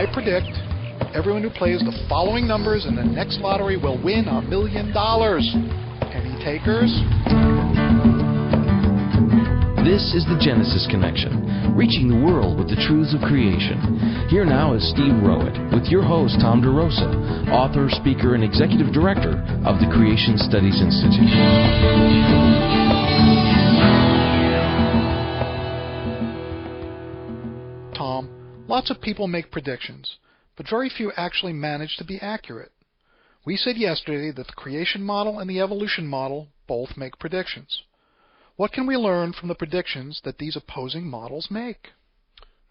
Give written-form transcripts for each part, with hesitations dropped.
I predict everyone who plays the following numbers in the next lottery will win $1 million. Any takers? This is the Genesis Connection, reaching the world with the truths of creation. Here now is Steve Rowett with your host, Tom DeRosa, author, speaker, and executive director of the Creation Studies Institute. Tom, lots of people make predictions, but very few actually manage to be accurate. We said yesterday that the creation model and the evolution model both make predictions. What can we learn from the predictions that these opposing models make?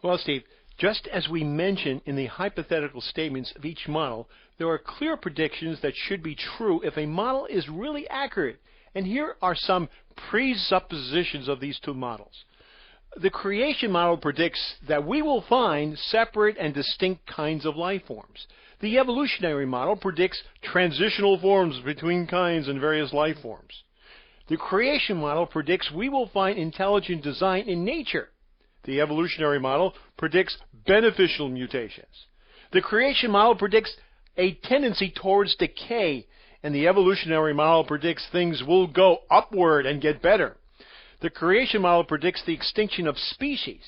Well, Steve, just as we mentioned in the hypothetical statements of each model, there are clear predictions that should be true if a model is really accurate. And here are some presuppositions of these two models. The creation model predicts that we will find separate and distinct kinds of life forms. The evolutionary model predicts transitional forms between kinds and various life forms. The creation model predicts we will find intelligent design in nature. The evolutionary model predicts beneficial mutations. The creation model predicts a tendency towards decay, and the evolutionary model predicts things will go upward and get better. The creation model predicts the extinction of species,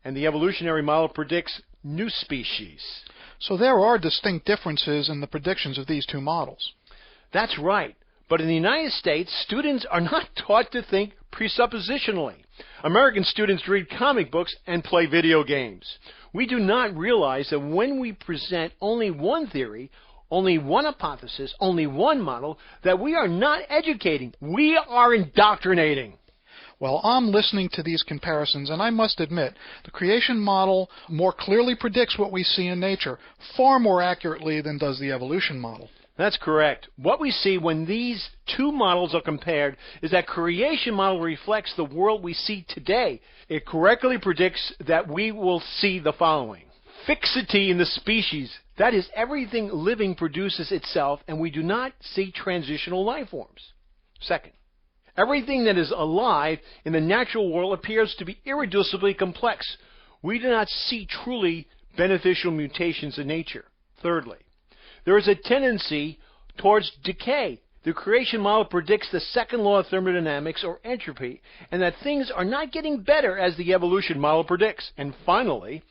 and the evolutionary model predicts new species. So there are distinct differences in the predictions of these two models. That's right. But in the United States, students are not taught to think presuppositionally. American students read comic books and play video games. We do not realize that when we present only one theory, only one hypothesis, only one model, that we are not educating, we are indoctrinating. Well, I'm listening to these comparisons, and I must admit, the creation model more clearly predicts what we see in nature, far more accurately than does the evolution model. That's correct. What we see when these two models are compared is that creation model reflects the world we see today. It correctly predicts that we will see the following. Fixity in the species. That is, everything living produces itself, and we do not see transitional life forms. Second, everything that is alive in the natural world appears to be irreducibly complex. We do not see truly beneficial mutations in nature. Thirdly, there is a tendency towards decay. The creation model predicts the second law of thermodynamics, or entropy, and that things are not getting better as the evolution model predicts. And finally,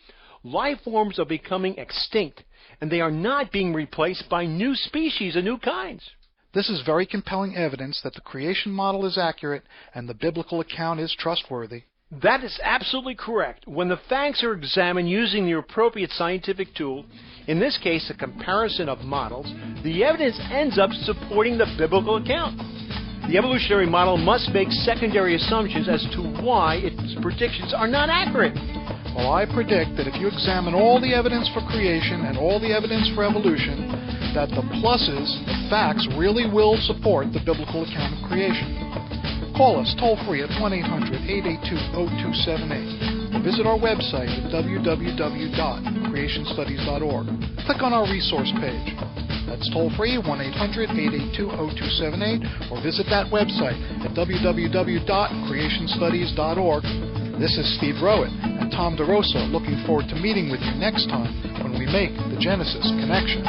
life forms are becoming extinct, and they are not being replaced by new species and new kinds. This is very compelling evidence that the creation model is accurate and the biblical account is trustworthy. That is absolutely correct. When the facts are examined using the appropriate scientific tool, in this case a comparison of models, the evidence ends up supporting the biblical account. The evolutionary model must make secondary assumptions as to why its predictions are not accurate. Well, I predict that if you examine all the evidence for creation and all the evidence for evolution, that the pluses, the facts, really will support the biblical account of creation. Call us toll-free at 1-800-882-0278 or visit our website at www.creationstudies.org. Click on our resource page. That's toll-free, 1-800-882-0278, or visit that website at www.creationstudies.org. This is Steve Rowett and Tom DeRosa looking forward to meeting with you next time when we make the Genesis Connection.